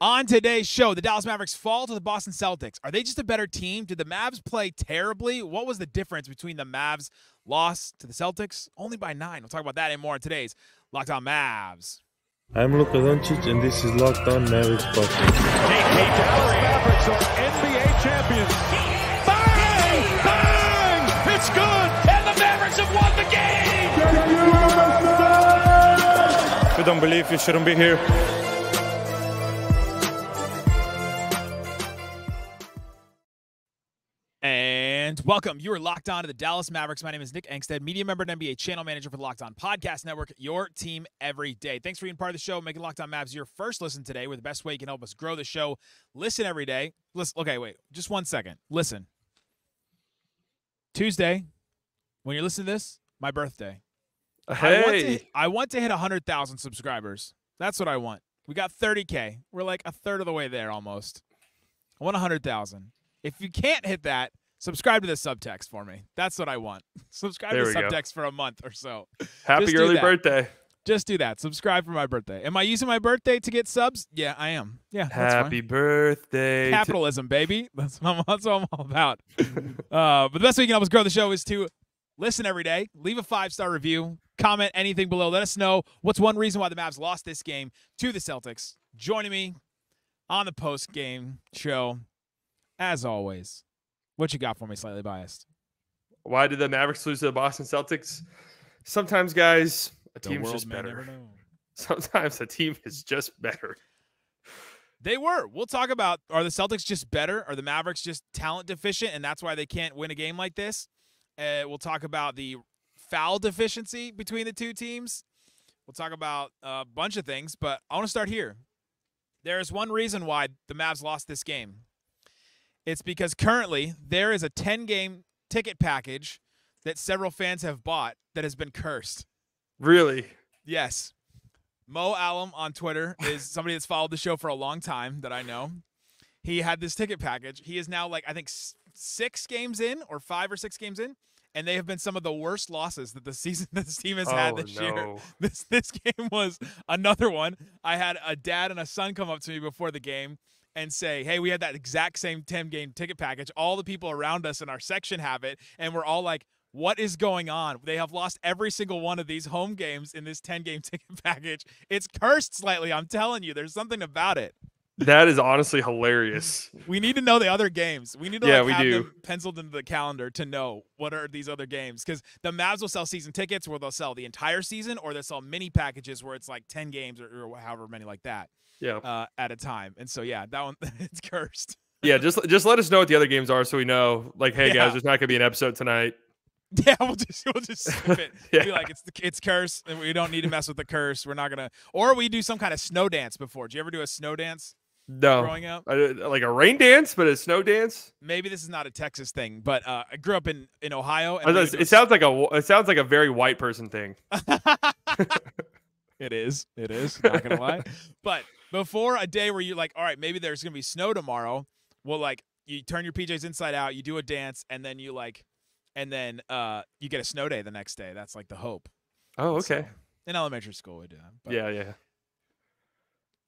On today's show, the Dallas Mavericks fall to the Boston Celtics. Are they just a better team? Did the Mavs play terribly? What was the difference between the Mavs' loss to the Celtics? Only by 9. We'll talk about that and more in today's Locked On Mavs. I'm Luka Doncic, and this is Locked On Mavericks podcast. The Dallas Mavericks are NBA champions. Bang! Bang! It's good! And the Mavericks have won the game! If you don't believe, you shouldn't be here. And welcome. You are locked on to the Dallas Mavericks. My name is Nick Angstadt, media member and NBA channel manager for the Locked On Podcast Network, your team every day. Thanks for being part of the show, making Locked On Mavs your first listen today. We're the best way you can help us grow the show. Listen every day. Listen. Okay, wait. Just 1 second. Listen. Tuesday, when you're listening to this, my birthday. Hey. I want to hit 100,000 subscribers. That's what I want. We got 30K. We're like a third of the way there almost. I want 100,000. If you can't hit that, subscribe to the subtext for me. That's what I want. Subscribe to the subtext for a month or so. Happy early birthday. Just do that. Subscribe for my birthday. Am I using my birthday to get subs? Yeah, I am. Yeah, that's Happy fine. birthday. Capitalism, baby. That's what I'm all about. But the best way you can help us grow the show is to listen every day, leave a 5-star review, comment anything below. Let us know what's one reason why the Mavs lost this game to the Celtics. Joining me on the post-game show, as always, what you got for me, Slightly Biased? Why did the Mavericks lose to the Boston Celtics? Sometimes, guys, a team's just better. Sometimes a team is just better. They were. We'll talk about, are the Celtics just better? Are the Mavericks just talent deficient, and that's why they can't win a game like this? We'll talk about the foul deficiency between the two teams. We'll talk about a bunch of things, but I want to start here. There is one reason why the Mavs lost this game. It's because currently there is a 10-game ticket package that several fans have bought that has been cursed. Really? Yes. Mo Alum on Twitter is somebody that's followed the show for a long time that I know. He had this ticket package. He is now, like, I think 6 games in or 5 or 6 games in, and they have been some of the worst losses that this team has had this year. This game was another one. I had a dad and a son come up to me before the game and say, hey, we had that exact same 10-game ticket package. All the people around us in our section have it, and we're all like, what is going on? They have lost every single one of these home games in this 10-game ticket package. It's cursed slightly. I'm telling you, there's something about it. That is honestly hilarious. We need to know the other games. We need to have them penciled into the calendar to know what are these other games. Because the Mavs will sell season tickets where they'll sell the entire season, or they'll sell mini packages where it's like 10 games or however many like that. Yeah. At a time. And so, yeah, that one, it's cursed. Yeah, just let us know what the other games are so we know. Like, hey, guys, there's not going to be an episode tonight. Yeah, we'll just skip it. Yeah. Be like, it's cursed, and we don't need to mess with the curse. We're not going to – or we do some kind of snow dance before. Did you ever do a snow dance? No. Growing up? Like a rain dance, but a snow dance? Maybe this is not a Texas thing, but I grew up in Ohio. And it sounds like a very white person thing. It is. Not going to lie. But before a day where you're like, all right, maybe there's going to be snow tomorrow, well, like, you turn your PJs inside out, you do a dance, and then you get a snow day the next day. That's like the hope. Oh, okay. So, in elementary school, we do that. But yeah.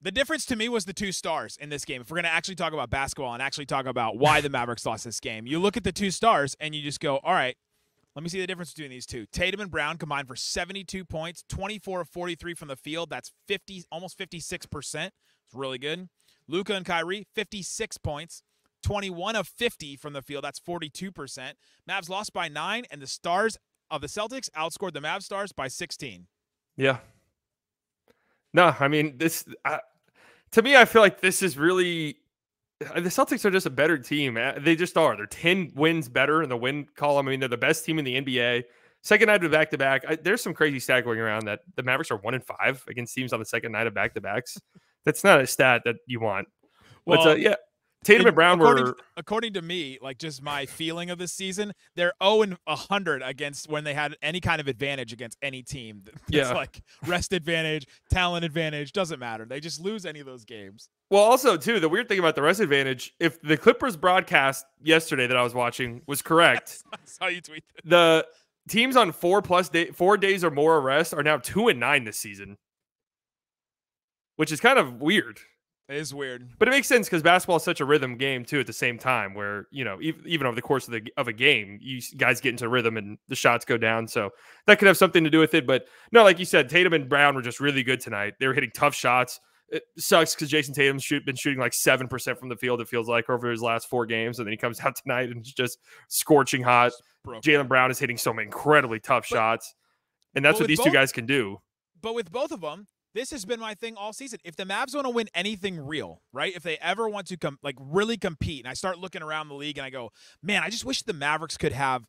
the difference to me was the 2 stars in this game. If we're going to actually talk about basketball and actually talk about why the Mavericks lost this game, you look at the 2 stars and you just go, all right, let me see the difference between these two. Tatum and Brown combined for 72 points, 24 of 43 from the field. That's almost 56%. It's really good. Luka and Kyrie, 56 points, 21 of 50 from the field. That's 42%. Mavs lost by 9, and the stars of the Celtics outscored the Mavs stars by 16. Yeah. No, I mean, this to me, I feel like this is really the Celtics are just a better team. They just are. They're 10 wins better in the win column. I mean, they're the best team in the NBA. Second night of back-to-back. There's some crazy stat going around that the Mavericks are 1-5 against teams on the second night of back-to-backs. That's not a stat that you want. Well, but, yeah. Tatum and Brown according to me, like just my feeling of this season, they're 0-100 against when they had any kind of advantage against any team. It's like rest advantage, talent advantage, doesn't matter. They just lose any of those games. Well, also, too, the weird thing about the rest advantage, if the Clippers broadcast yesterday that I was watching was correct, I saw you tweet that. The teams on 4 days or more of rest are now 2-9 this season, which is kind of weird. It is weird. But it makes sense because basketball is such a rhythm game too. At the same time, where even over the course of a game, you guys get into rhythm and the shots go down. So that could have something to do with it. But no, like you said, Tatum and Brown were just really good tonight. They were hitting tough shots. It sucks because Jayson Tatum's been shooting like 7% from the field. It feels like over his last 4 games, and then he comes out tonight and it's just scorching hot. Jaylen Brown is hitting some incredibly tough shots, and that's what these 2 guys can do. But with both of them, this has been my thing all season. If the Mavs want to win anything real, right? If they ever want to really compete, and I start looking around the league and I go, man, I just wish the Mavericks could have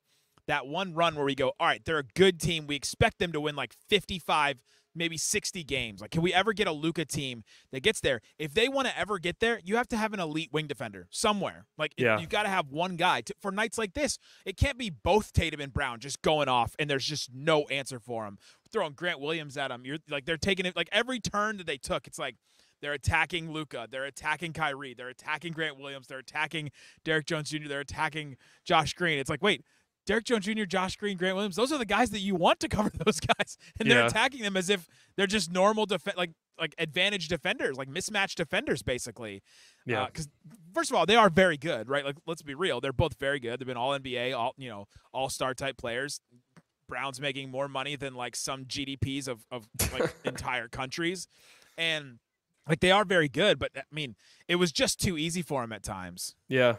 that one run where we go, all right, they're a good team. We expect them to win like 55, maybe 60 games. Like, can we ever get a Luka team that gets there? If they want to ever get there, you have to have an elite wing defender somewhere. Like, you've got to have one guy for nights like this. It can't be both Tatum and Brown just going off and there's just no answer for them. Throwing Grant Williams at them. You're like, they're taking it like every turn that they took. It's like they're attacking Luka, they're attacking Kyrie, they're attacking Grant Williams, they're attacking Derrick Jones Jr., they're attacking Josh Green. It's like, wait, Derrick Jones Jr., Josh Green, Grant Williams, those are the guys that you want to cover those guys. And they're attacking them as if they're just normal like advantage defenders, like mismatched defenders, basically. Yeah. Because first of all, they are very good, right? Like, let's be real. They're both very good. They've been all NBA, all-star type players. Brown's making more money than like some GDPs of like entire countries. And like, they are very good, but I mean, it was just too easy for him at times. Yeah.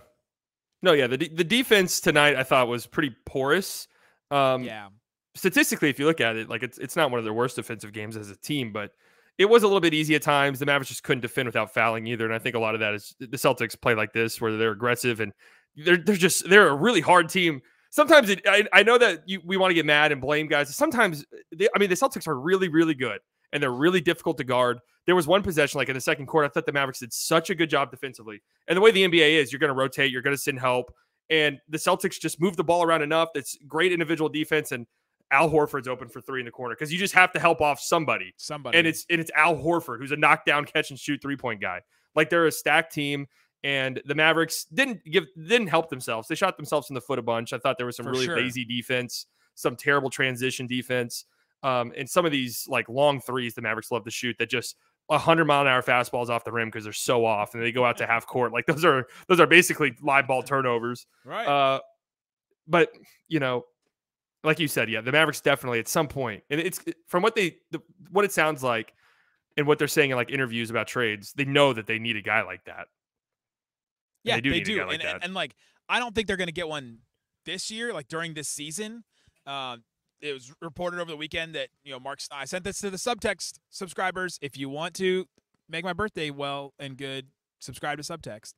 No, yeah, the defense tonight I thought was pretty porous. Statistically, if you look at it, like it's not one of their worst defensive games as a team, but it was a little bit easy at times. The Mavericks just couldn't defend without fouling either, and I think a lot of that is the Celtics play like this, where they're aggressive and they're a really hard team. Sometimes I know that we want to get mad and blame guys. Sometimes the Celtics are really, really good and they're really difficult to guard. There was one possession, like in the second quarter, I thought the Mavericks did such a good job defensively. And the way the NBA is, you're going to rotate, you're going to send help. And the Celtics just move the ball around enough. That's great individual defense. And Al Horford's open for 3 in the corner because you just have to help off somebody. And it's Al Horford, who's a knockdown, catch and shoot 3-point guy. Like, they're a stacked team. And the Mavericks didn't help themselves. They shot themselves in the foot a bunch. I thought there was some lazy defense, some terrible transition defense. And some of these like long threes the Mavericks love to shoot that just 100-mile-an-hour fastballs off the rim because they're so off, and they go out to half court. Like, those are basically live ball turnovers. Right. But like you said, yeah, the Mavericks definitely at some point, and it's from what it sounds like and what they're saying in like interviews about trades, they know that they need a guy like that. Yeah, they do. And like, I don't think they're going to get one this year, like during this season. It was reported over the weekend that, Mark Stein, I sent this to the Subtext subscribers. If you want to make my birthday well and good, subscribe to Subtext.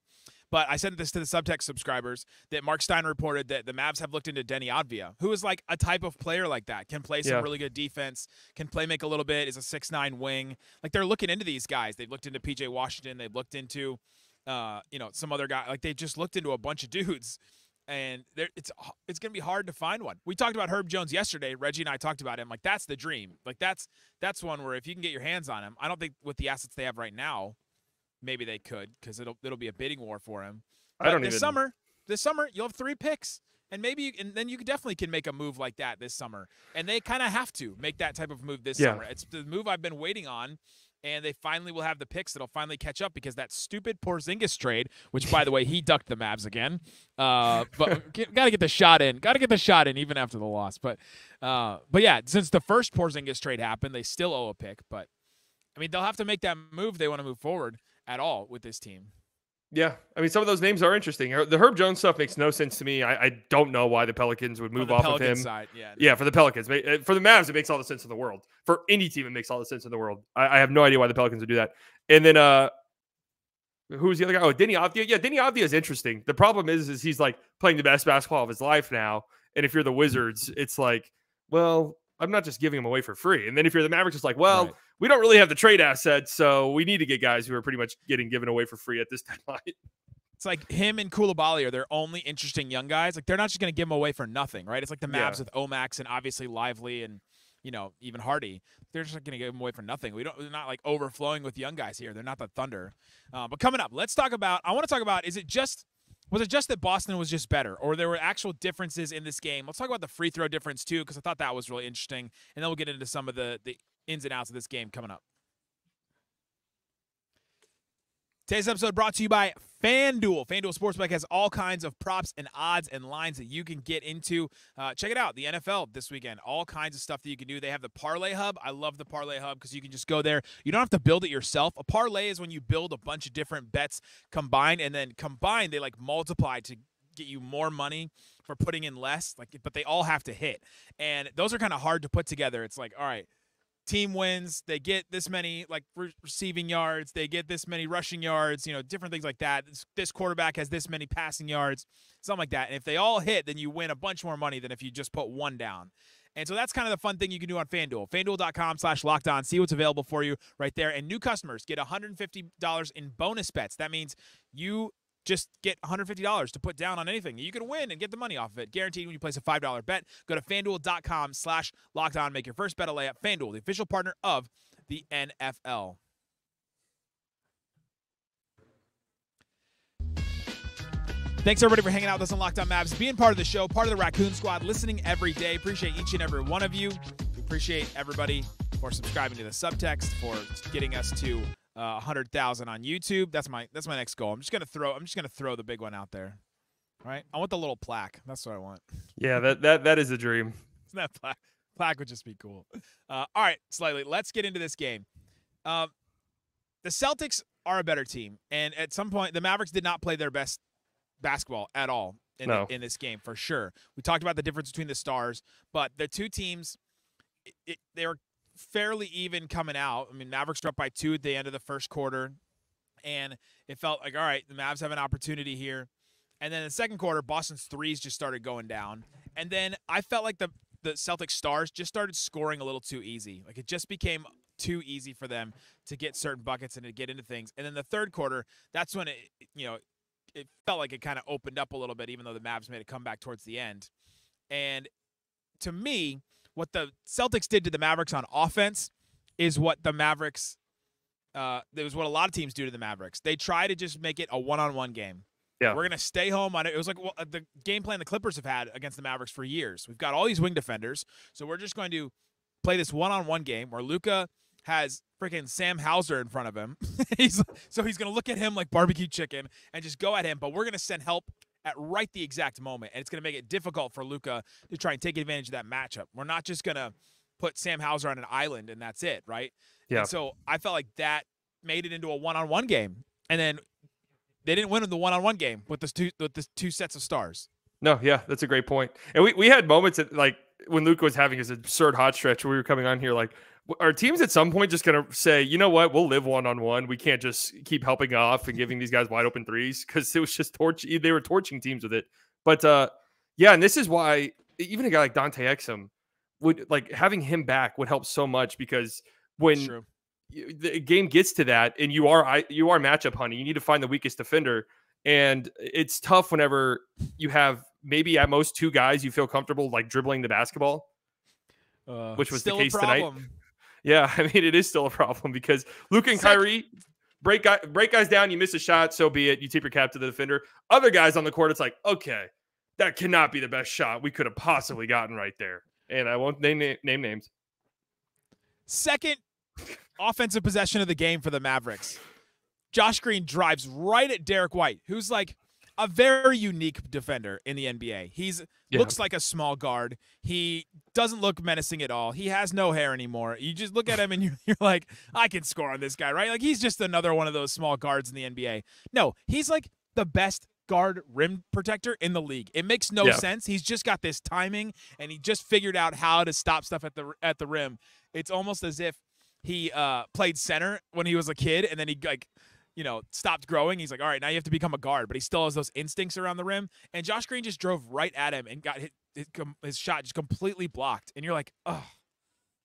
But I sent this to the Subtext subscribers that Mark Stein reported that the Mavs have looked into Denny Avdija, who is like a type of player like that, can play some really good defense, can play make a little bit, is a 6'9" wing. Like, they're looking into these guys. They've looked into PJ Washington. They've looked into some other guy. Like, they just looked into a bunch of dudes, and it's going to be hard to find one. We talked about Herb Jones yesterday. Reggie and I talked about him. Like, that's the dream. Like, that's one where if you can get your hands on him, I don't think with the assets they have right now, maybe they could, because it'll be a bidding war for him. But this summer you'll have 3 picks, and then you definitely can make a move like that this summer. And they kind of have to make that type of move this summer. It's the move I've been waiting on. And they finally will have the picks that'll finally catch up, because that stupid Porzingis trade, which, by the way, he ducked the Mavs again. But got to get the shot in. Got to get the shot in even after the loss. But yeah, since the first Porzingis trade happened, they still owe a pick. But, I mean, they'll have to make that move if they want to move forward at all with this team. Yeah, I mean, some of those names are interesting. The Herb Jones stuff makes no sense to me. I don't know why the Pelicans would move off of him. Side, for the Pelicans. For the Mavs, it makes all the sense in the world. For any team, it makes all the sense in the world. I have no idea why the Pelicans would do that. And then who's the other guy? Oh, Denny Avdija. Yeah, Denny Avdija is interesting. The problem is he's like playing the best basketball of his life now. And if you're the Wizards, it's like, well, I'm not just giving him away for free. And then if you're the Mavericks, it's like, well, we don't really have the trade assets, so we need to get guys who are pretty much getting given away for free at this deadline. It's like him and Koulibaly are their only interesting young guys. Like, they're not just going to give them away for nothing, right? It's like the Mavs with Omax and obviously Lively and, even Hardy. They're just going to give them away for nothing. We're not like overflowing with young guys here. They're not the Thunder. But coming up, I want to talk about, was it just that Boston was just better, or there were actual differences in this game? Let's talk about the free throw difference too, because I thought that was really interesting. And then we'll get into some of the ins and outs of this game coming up. Today's episode brought to you by FanDuel. FanDuel Sportsbook has all kinds of props and odds and lines that you can get into. Check it out, the NFL this weekend. All kinds of stuff that you can do. They have the Parlay Hub. I love the Parlay Hub because you can just go there. You don't have to build it yourself. A parlay is when you build a bunch of different bets combined, and then combined they like multiply to get you more money for putting in less. But they all have to hit, and those are kind of hard to put together. It's like, all right, team wins, they get this many like receiving yards, they get this many rushing yards, different things like that. This quarterback has this many passing yards, something like that. And if they all hit, then you win a bunch more money than if you just put one down. And so that's kind of the fun thing you can do on FanDuel. FanDuel.com/lockedon. See what's available for you right there. And new customers get $150 in bonus bets. That means you just get $150 to put down on anything. You can win and get the money off of it. Guaranteed when you place a $5 bet. Go to FanDuel.com/lockedon. Make your first bet a layup. FanDuel, the official partner of the NFL. Thanks, everybody, for hanging out with us on Locked On Mavs, being part of the show, part of the Raccoon Squad, listening every day. Appreciate each and every one of you. We appreciate everybody for subscribing to the subtext, for getting us to 100,000 on YouTube. That's my next goal. I'm just gonna throw the big one out there. All right, I want the little plaque. That's what I want. Yeah, that is a dream. That plaque would just be cool. All right, Slightly. Let's get into this game. The Celtics are a better team, and at some point, the Mavericks did not play their best basketball at all in this game for sure. We talked about the difference between the stars, but the two teams, they were fairly even coming out. I mean, Mavericks were up by 2 at the end of the first quarter, and it felt like, all right, the Mavs have an opportunity here. And then in the second quarter, Boston's threes just started going down. And then I felt like the Celtics stars just started scoring a little too easy. Like, it just became too easy for them to get certain buckets and to get into things. And then the third quarter, that's when it felt like it kind of opened up a little bit, even though the Mavs made a comeback towards the end. And to me, what the Celtics did to the Mavericks on offense is what the Mavericks it was what a lot of teams do to the Mavericks. They try to just make it a one-on-one game. Yeah. We're going to stay home on it. It was like the game plan the Clippers have had against the Mavericks for years. We've got all these wing defenders, so we're just going to play this one-on-one game where Luka has freaking Sam Hauser in front of him. He's going to look at him like barbecue chicken and just go at him, but we're going to send help at right the exact moment, and it's going to make it difficult for Luka to try and take advantage of that matchup. We're not just going to put Sam Hauser on an island and that's it, right? Yeah. And so I felt like that made it into a one-on-one game, and then they didn't win in the one-on-one game with the two sets of stars. No, yeah, that's a great point. And we had moments at, like, when Luka was having his absurd hot stretch where we were coming on here, like, are teams at some point just going to say, you know what, we'll live one-on-one. We can't just keep helping off and giving these guys wide open threes, because it was just they were torching teams with it. But yeah, and this is why even a guy like Dante Exum would, like, having him back would help so much, because when the game gets to that and you are matchup hunting, you need to find the weakest defender. And it's tough whenever you have maybe at most 2 guys you feel comfortable like dribbling the basketball, which was the case tonight. Yeah, I mean, it is still a problem, because Luka and Kyrie break guys down. You miss a shot, so be it. You tip your cap to the defender. Other guys on the court, it's like, okay, that cannot be the best shot we could have possibly gotten right there. And I won't name names. Second offensive possession of the game for the Mavericks. Josh Green drives right at Dereck White, who's like a very unique defender in the NBA. Looks like a small guard. He doesn't look menacing at all. He has no hair anymore. You just look at him and you're like, I can score on this guy, right? Like, he's just another one of those small guards in the NBA. No, he's like the best guard rim protector in the league. It makes no sense. He's just got this timing, and he just figured out how to stop stuff at the rim. It's almost as if he played center when he was a kid, and then he stopped growing. He's like, all right, now you have to become a guard, but he still has those instincts around the rim. And Josh Green just drove right at him and got his shot just completely blocked. And you're like, oh,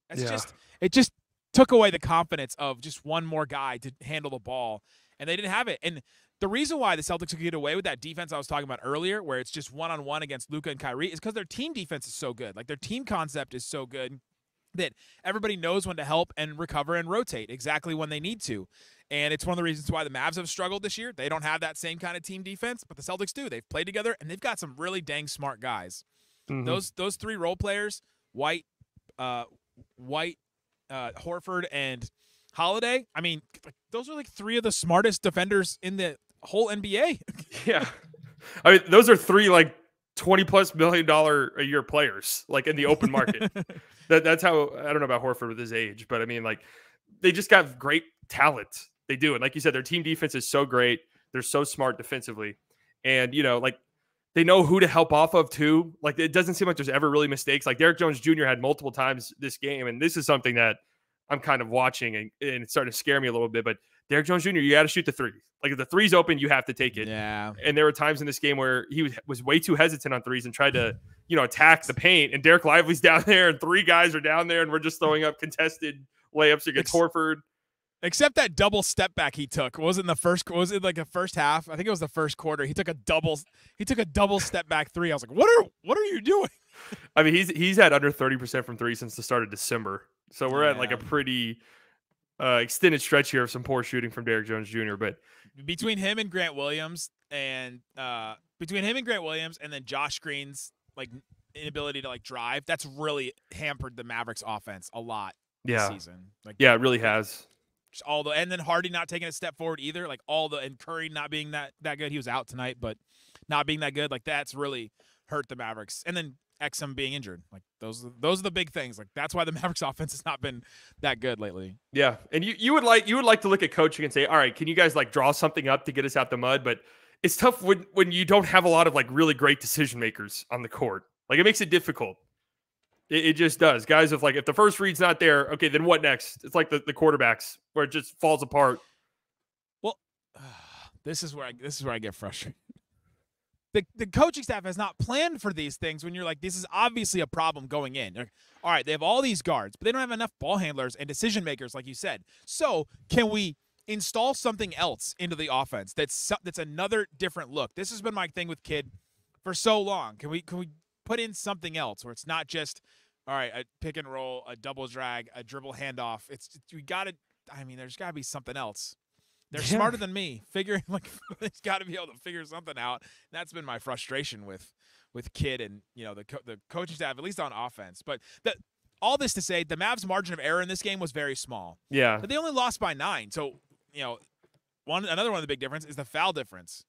it just took away the confidence of just one more guy to handle the ball. And they didn't have it. And the reason why the Celtics could get away with that defense I was talking about earlier, where it's just one-on-one against Luka and Kyrie, is because their team defense is so good. Like, their team concept is so good that everybody knows when to help and recover and rotate exactly when they need to. And it's one of the reasons why the Mavs have struggled this year. They don't have that same kind of team defense, but the Celtics do. They've played together, and they've got some really dang smart guys. Mm-hmm. Those 3 role players, White, Horford, and Holiday. I mean, those are like 3 of the smartest defenders in the whole NBA. Yeah. I mean, those are 3 like $20+ million a year players, like in the open market. That's how, I don't know about Horford with his age, but I mean, like, they just got great talent. They do. And like you said, their team defense is so great. They're so smart defensively. And, like, they know who to help off of too. Like, it doesn't seem like there's ever really mistakes. Like, Derrick Jones Jr. had multiple times this game. And this is something that I'm kind of watching and it's starting to scare me a little bit. But Derrick Jones Jr., you got to shoot the 3. Like, if the 3's open, you have to take it. Yeah. And there were times in this game where he was way too hesitant on 3s and tried to, attack the paint. And Dereck Lively's down there and 3 guys are down there and we're just throwing up contested layups against Horford. Except that double step back he took. Was it like the first half? I think it was the first quarter. He took a double step back 3. I was like, what are you doing? I mean, he's had under 30% from 3 since the start of December. So we're at like a pretty extended stretch here of some poor shooting from Derrick Jones Jr. But between him and Grant Williams and then Josh Green's like inability to like drive, that's really hampered the Mavericks offense a lot this season. Like, yeah, it really has. Just and then Hardy not taking a step forward either. Like and Curry not being that good. He was out tonight, but not being that good. Like, that's really hurt the Mavericks. And then Exum being injured. Like, those are the big things. Like, that's why the Mavericks offense has not been that good lately. Yeah. And you would like to look at coaching and say, all right, can you guys like draw something up to get us out the mud? But it's tough when you don't have a lot of like really great decision makers on the court. Like, it makes it difficult. It just does. Guys, if the first read's not there, okay, then what next? It's like the quarterbacks where it just falls apart. Well, this is where I get frustrated. The coaching staff has not planned for these things when you're like, this is obviously a problem going in. Like, all right, they have all these guards, but they don't have enough ball handlers and decision makers, like you said. So can we install something else into the offense that's another different look? This has been my thing with Kidd for so long. Can we put in something else where it's not just, all right, a pick and roll, a double drag, a dribble handoff? There's got to be something else. They're smarter than me. They've got to be able to figure something out. And that's been my frustration with Kidd and the coaching staff, at least on offense. But all this to say, the Mavs' margin of error in this game was very small. Yeah, but they only lost by 9. So another one of the big difference is the foul difference.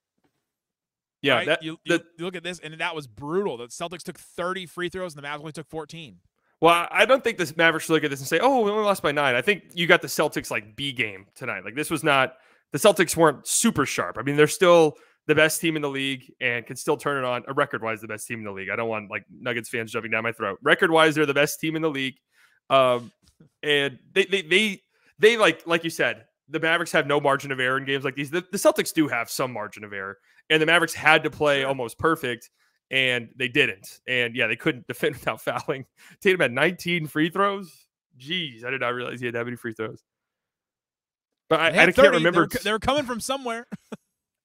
Yeah, right? You look at this, and that was brutal. The Celtics took 30 free throws, and the Mavs only took 14. Well, I don't think the Mavericks should look at this and say, "Oh, we only lost by 9." I think you got the Celtics like B game tonight. Like, this was not. The Celtics weren't super sharp. I mean, they're still the best team in the league and can still turn it on. Record-wise, the best team in the league. I don't want like Nuggets fans jumping down my throat. Record-wise, they're the best team in the league. And they like you said, the Mavericks have no margin of error in games like these. The Celtics do have some margin of error, and the Mavericks had to play almost perfect, and they didn't. And yeah, they couldn't defend without fouling. Tatum had 19 free throws. Jeez, I did not realize he had that many free throws. But I can't remember. They were coming from somewhere.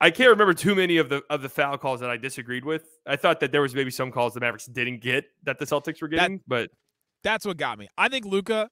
I can't remember too many of the foul calls that I disagreed with. I thought that there was maybe some calls the Mavericks didn't get that the Celtics were getting, but that's what got me. I think Luka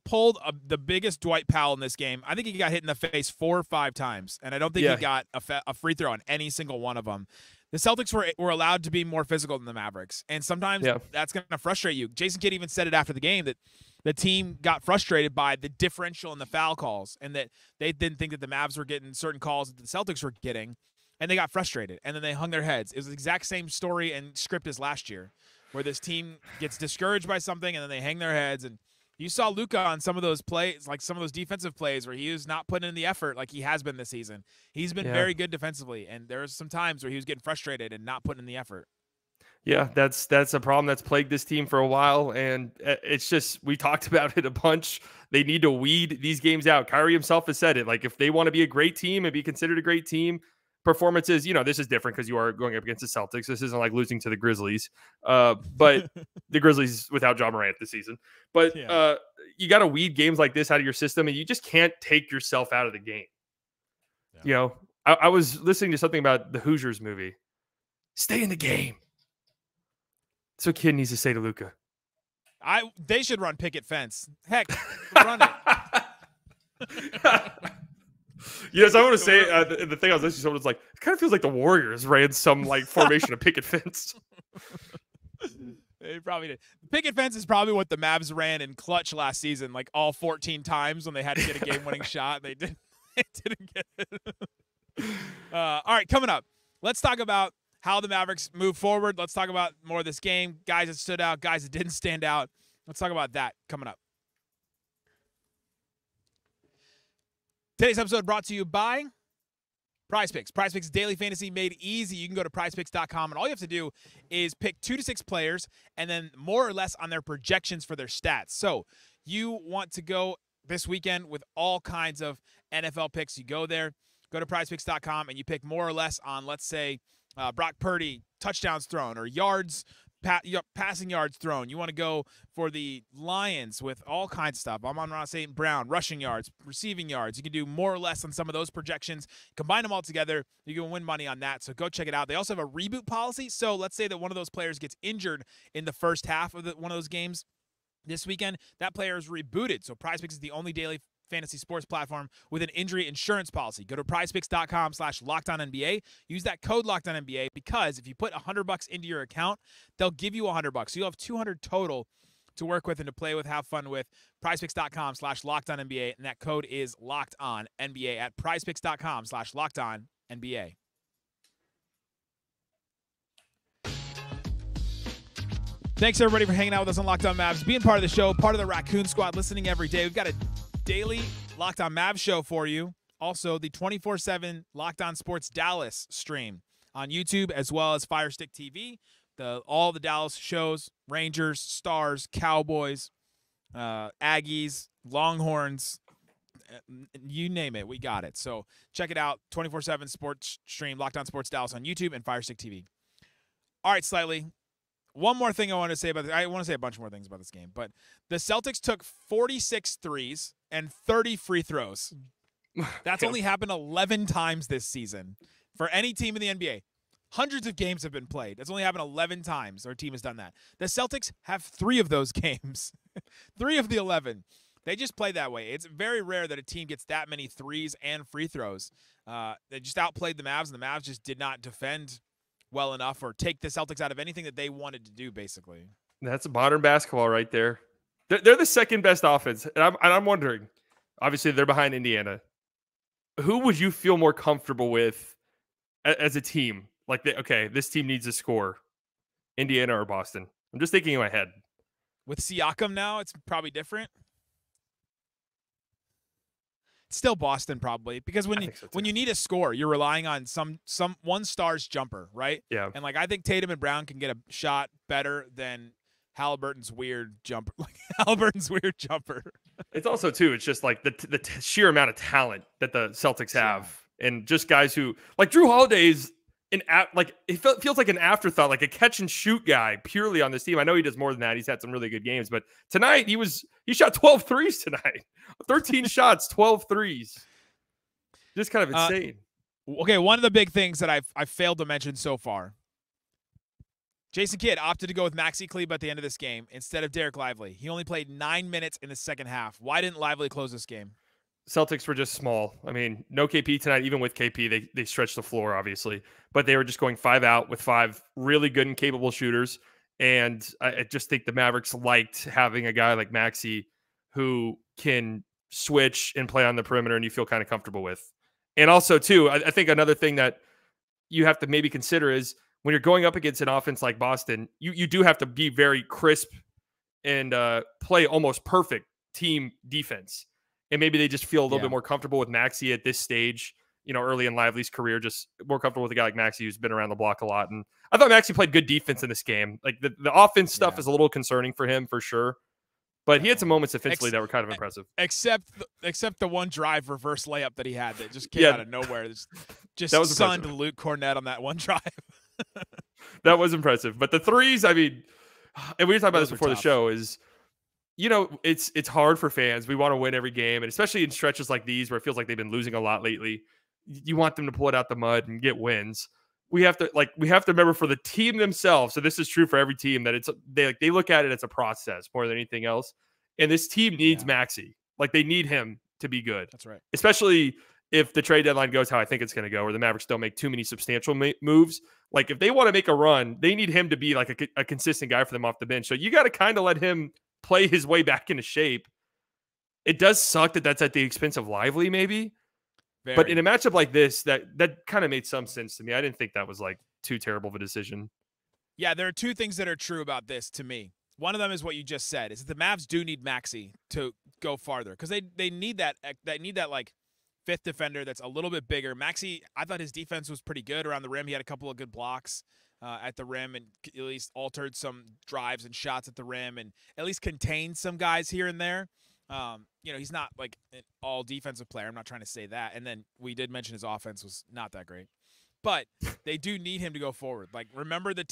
pulled the biggest Dwight Powell in this game. I think he got hit in the face 4 or 5 times, and I don't think he got a free throw on any single one of them. The Celtics were allowed to be more physical than the Mavericks, and sometimes that's going to frustrate you. Jason Kidd even said it after the game that the team got frustrated by the differential in the foul calls, and that they didn't think that the Mavs were getting certain calls that the Celtics were getting, and they got frustrated, and then they hung their heads. It was the exact same story and script as last year, where this team gets discouraged by something, and then they hang their heads. And you saw Luka on some of those plays, like some of those defensive plays where he was not putting in the effort like he has been this season. He's been very good defensively, and there was some times where he was getting frustrated and not putting in the effort. Yeah, that's a problem that's plagued this team for a while, and it's just, we talked about it a bunch. They need to weed these games out. Kyrie himself has said it. Like, if they want to be a great team and be considered a great team, performances, this is different because you are going up against the Celtics. This isn't like losing to the Grizzlies, but the Grizzlies without Ja Morant this season. But you got to weed games like this out of your system, and you just can't take yourself out of the game. Yeah. I was listening to something about the Hoosiers movie. Stay in the game. That's what Kidd needs to say to Luka. They should run picket fence. Heck, run it. Yes, I want to say the thing I was listening to, someone was like, it kind of feels like the Warriors ran some like formation of picket fence. They probably did. Picket fence is probably what the Mavs ran in clutch last season, like all 14 times when they had to get a game-winning shot. They didn't get it. All right, coming up, let's talk about how the Mavericks move forward. Let's talk about more of this game, guys that stood out, guys that didn't stand out. Let's talk about that coming up. Today's episode brought to you by PrizePicks. PrizePicks daily fantasy made easy. You can go to prizepicks.com, and all you have to do is pick 2 to 6 players and then more or less on their projections for their stats. So you want to go this weekend with all kinds of NFL picks. You go there, go to prizepicks.com, and you pick more or less on, let's say, Brock Purdy, touchdowns thrown, or passing yards thrown. You want to go for the Lions with all kinds of stuff. Amon-Ra St. Brown, rushing yards, receiving yards. You can do more or less on some of those projections. Combine them all together. You can win money on that. So go check it out. They also have a reboot policy. So let's say that one of those players gets injured in the first half of one of those games this weekend. That player is rebooted. So PrizePicks is the only daily fantasy sports platform with an injury insurance policy. Go to prizepicks.com/LockedOnNBA. Use that code LockedOnNBA because if you put $100 into your account, they'll give you $100. So you'll have $200 total to work with and to play with, have fun with. prizepicks.com/LockedOnNBA, and that code is LockedOnNBA at prizepicks.com/LockedOnNBA. Thanks, everybody, for hanging out with us on Locked On Mavs, being part of the show, part of the Raccoon Squad, listening every day. We've got a daily Locked On Mavs show for you. Also, the 24/7 Locked On Sports Dallas stream on YouTube, as well as Fire Stick TV. All the Dallas shows, Rangers, Stars, Cowboys, Aggies, Longhorns, you name it, we got it. So check it out, 24/7 sports stream, Locked On Sports Dallas on YouTube and Fire Stick TV. All right, Slightly. One more thing I want to say about this. I want to say a bunch more things about this game, but the Celtics took 46 threes and 30 free throws. That's only happened 11 times this season for any team in the NBA. Hundreds of games have been played. That's only happened 11 times our team has done that. The Celtics have 3 of those games, 3 of the 11. They just play that way. It's very rare that a team gets that many threes and free throws. They just outplayed the Mavs, and the Mavs just did not defend well enough or take the Celtics out of anything that they wanted to do, basically. That's modern basketball right there. They're the second best offense. And I'm wondering, obviously they're behind Indiana. Who would you feel more comfortable with as a team? Like, okay, this team needs a score. Indiana or Boston? I'm just thinking in my head. With Siakam now, it's probably different. It's still Boston probably, because when you need a score, you're relying on some one star's jumper, right? Yeah. And like I think Tatum and Brown can get a shot better than Halliburton's weird jumper. It's also too. It's just like the sheer amount of talent that the Celtics have, and just guys who like Drew Holiday's it feels like an afterthought, like a catch and shoot guy purely on this team. I know he does more than that. He's had some really good games, but tonight he shot 12 threes tonight. 13 shots, 12 threes. Just kind of insane. Okay, one of the big things that I've failed to mention so far. Jason Kidd opted to go with Maxi Kleber at the end of this game instead of Dereck Lively. He only played 9 minutes in the second half. Why didn't Lively close this game? Celtics were just small. I mean, no KP tonight. Even with KP, they stretched the floor, obviously. But they were just going 5 out with 5 really good and capable shooters. And I just think the Mavericks liked having a guy like Maxi who can switch and play on the perimeter and you feel kind of comfortable with. And also, too, I think another thing that you have to maybe consider is when you're going up against an offense like Boston, you do have to be very crisp and play almost perfect team defense. And maybe they just feel a little bit more comfortable with Maxi at this stage, early in Lively's career, just more comfortable with a guy like Maxi who's been around the block a lot. And I thought Maxi played good defense in this game. Like the offense stuff is a little concerning for him for sure. But he had some moments defensively that were kind of impressive. Except the one drive reverse layup that he had that just came out of nowhere. Just that was sunned Luke Cornett on that one drive. That was impressive. But the threes, I mean, and we were talking about this before the show, is it's hard for fans. We want to win every game, and especially in stretches like these where it feels like they've been losing a lot lately. You want them to pull it out the mud and get wins. We have to remember for the team themselves. So this is true for every team that they look at it as a process more than anything else. And this team needs Maxi. Like they need him to be good. That's right. Especially if the trade deadline goes how I think it's going to go, or the Mavericks don't make too many substantial moves, like if they want to make a run, they need him to be like a consistent guy for them off the bench. So you got to kind of let him play his way back into shape. It does suck that that's at the expense of Lively, maybe. Very. But in a matchup like this, that kind of made some sense to me. I didn't think that was like too terrible of a decision. Yeah, there are two things that are true about this to me. One of them is what you just said, is that the Mavs do need Maxey to go farther because they need that like fifth defender that's a little bit bigger. Maxey, I thought his defense was pretty good around the rim. He had a couple of good blocks at the rim and at least altered some drives and shots at the rim and at least contained some guys here and there. He's not like an all defensive player. I'm not trying to say that. And then we did mention his offense was not that great. But they do need him to go forward. Like, remember the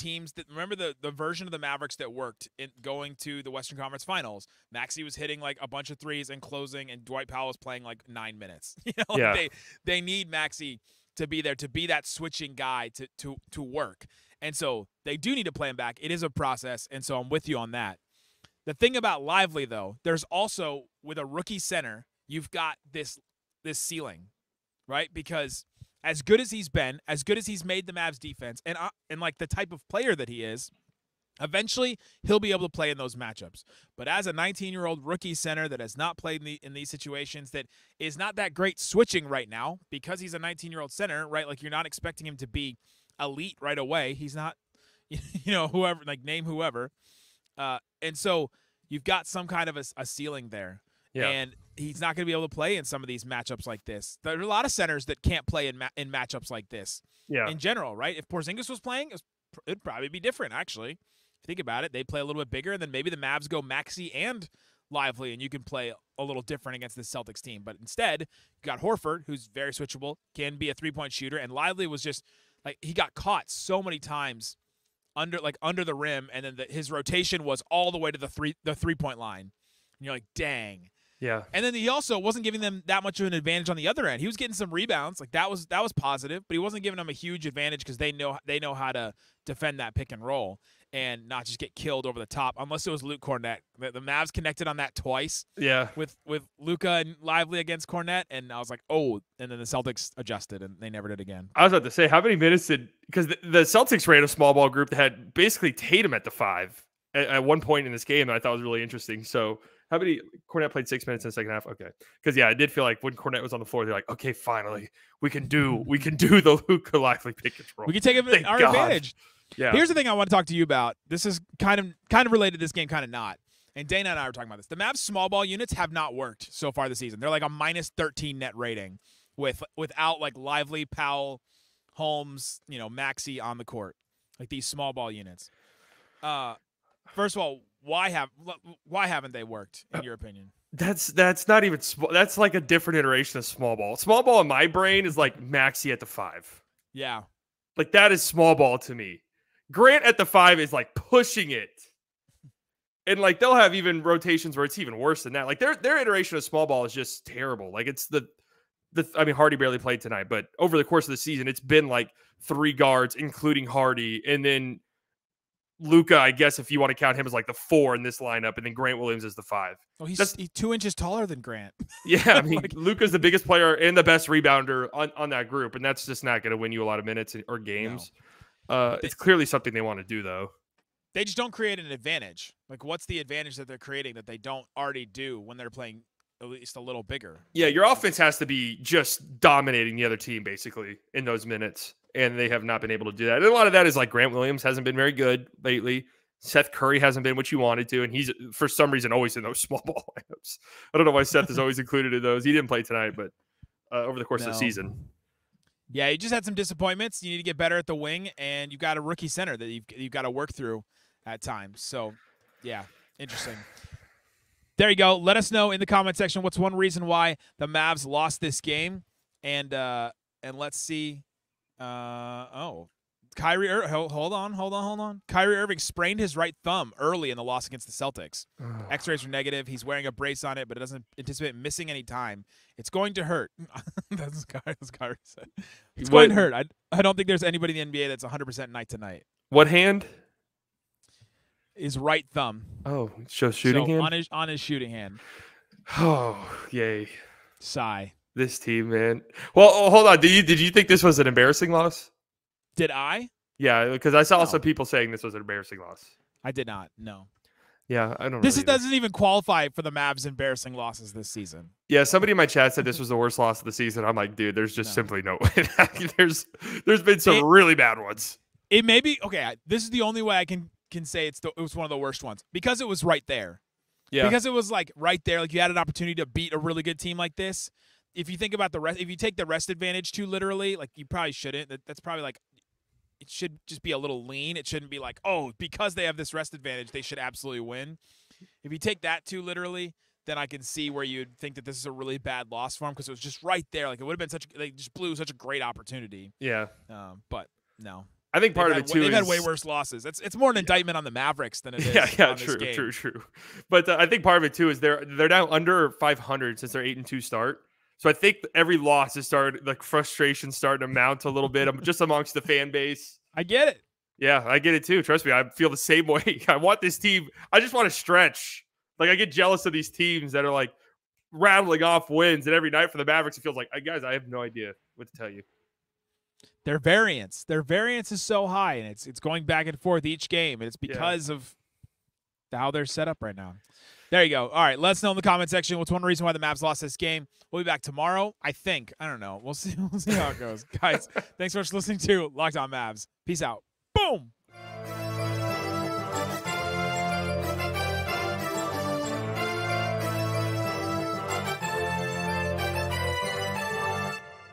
version of the Mavericks that worked in going to the Western Conference Finals. Maxey was hitting like a bunch of threes and closing, and Dwight Powell was playing like 9 minutes. They need Maxey to be there, to be that switching guy to work. And so they do need to play him back. It is a process, and so I'm with you on that. The thing about Lively, though, there's also, with a rookie center, you've got this ceiling, right? Because as good as he's been, as good as he's made the Mavs defense, and like the type of player that he is, eventually he'll be able to play in those matchups. But as a 19-year-old rookie center that has not played in these situations, that is not that great switching right now because he's a 19-year-old center, right? Like, you're not expecting him to be elite right away. He's not, whoever, like, name whoever. And so you've got some kind of a ceiling there. Yeah. And he's not going to be able to play in some of these matchups like this. There are a lot of centers that can't play in matchups like this. Yeah. In general, right? If Porzingis was playing, it'd probably be different, actually. If you think about it, they play a little bit bigger, and then maybe the Mavs go Maxey and Lively, and you can play a little different against the Celtics team. But instead, you got Horford, who's very switchable, can be a three-point shooter, and Lively was just like, he got caught so many times under the rim, and then his rotation was all the way to the three-point line. And you're like, dang. Yeah. And then he also wasn't giving them that much of an advantage on the other end. He was getting some rebounds. Like, that was positive, but he wasn't giving them a huge advantage because they know how to defend that pick and roll and not just get killed over the top, unless it was Luke Cornett. The Mavs connected on that twice. Yeah. With Luka and Lively against Cornett, and I was like, oh, and then the Celtics adjusted, and they never did again. I was about to say, how many minutes because the Celtics ran a small ball group that had basically Tatum at the 5 at one point in this game that I thought was really interesting. So how many Cornett played 6 minutes in the second half? Okay. Because I did feel like when Cornett was on the floor, they're like, okay, finally, we can do the Luka Lively pick and roll. We can take our advantage. Yeah. Here's the thing I want to talk to you about. This is kind of related to this game, kind of not. And Dana and I were talking about this. The Mavs small ball units have not worked so far this season. They're like a -13 net rating without like Lively, Powell, Holmes, Maxey on the court. Like these small ball units. First of all, why haven't they worked in your opinion? That's not even small. That's like a different iteration of small ball. Small ball in my brain is like Maxey at the 5. Yeah. Like that is small ball to me. Grant at the 5 is like pushing it. And like they'll have even rotations where it's even worse than that. Like their iteration of small ball is just terrible. Like it's I mean, Hardy barely played tonight, but over the course of the season, it's been like 3 guards, including Hardy, and then Luka, I guess if you want to count him as like the 4 in this lineup, and then Grant Williams is the 5. Oh, he's 2 inches taller than Grant. Yeah, I mean, Luka's the biggest player and the best rebounder on that group, and that's just not going to win you a lot of minutes or games. No. It's clearly something they want to do, though. They just don't create an advantage. Like, what's the advantage that they're creating that they don't already do when they're playing at least a little bigger? Yeah, your offense has to be just dominating the other team, basically, in those minutes. And they have not been able to do that. And a lot of that is like Grant Williams hasn't been very good lately. Seth Curry hasn't been what you wanted to. And he's, for some reason, always in those small ball lineups. I don't know why Seth is always included in those. He didn't play tonight, but over the course of the season. Yeah, you just had some disappointments. You need to get better at the wing. And you've got a rookie center that you've got to work through at times. So, yeah, interesting. There you go. Let us know in the comment section what's one reason why the Mavs lost this game. And let's see. Kyrie Irving. Hold on. Kyrie Irving sprained his right thumb early in the loss against the Celtics. X-rays were negative. He's wearing a brace on it, but it doesn't anticipate missing any time. It's going to hurt. That's Kyrie said. It's going to hurt. I don't think there's anybody in the NBA that's 100% night to night. What hand? His right thumb. Oh, shows shooting hand? On his shooting hand. Oh, yay. Sigh. This team, man. Well, hold on. Did you think this was an embarrassing loss? Did I? Yeah, because I saw No. some people saying this was an embarrassing loss. I did not. No. Yeah, I don't know. This doesn't even qualify for the Mavs' embarrassing losses this season. Yeah, somebody in my chat said this was the worst loss of the season. I'm like, dude, there's just simply no way. There's been some really bad ones. It may be okay. This is the only way I can say it was one of the worst ones because it was right there. Yeah, because it was like right there. Like you had an opportunity to beat a really good team like this. If you think about the rest, if you take the rest advantage too literally, like you probably shouldn't. That's probably like it should just be a little lean. It shouldn't be like, oh, because they have this rest advantage, they should absolutely win. If you take that too literally, then I can see where you'd think that this is a really bad loss for them because it was just right there. Like it would have been they just blew such a great opportunity. Yeah. But no. I think part of it too they've had way worse losses. It's more an indictment on the Mavericks than it is. Yeah, true. But I think part of it too is they're now under 500 since their 8-2 start. So I think every loss has started, like frustration starting to mount a little bit just amongst the fan base. I get it. Yeah, I get it too. Trust me, I feel the same way. I want this team. I just want to stretch. Like I get jealous of these teams that are like rattling off wins, and every night for the Mavericks, it feels like, guys, I have no idea what to tell you. Their variance is so high, and it's going back and forth each game, and it's because of how they're set up right now. There you go. All right, let us know in the comment section what's one reason why the Mavs lost this game. We'll be back tomorrow, I think. I don't know. We'll see how it goes. Guys, thanks so much for listening to Locked On Mavs. Peace out. Boom.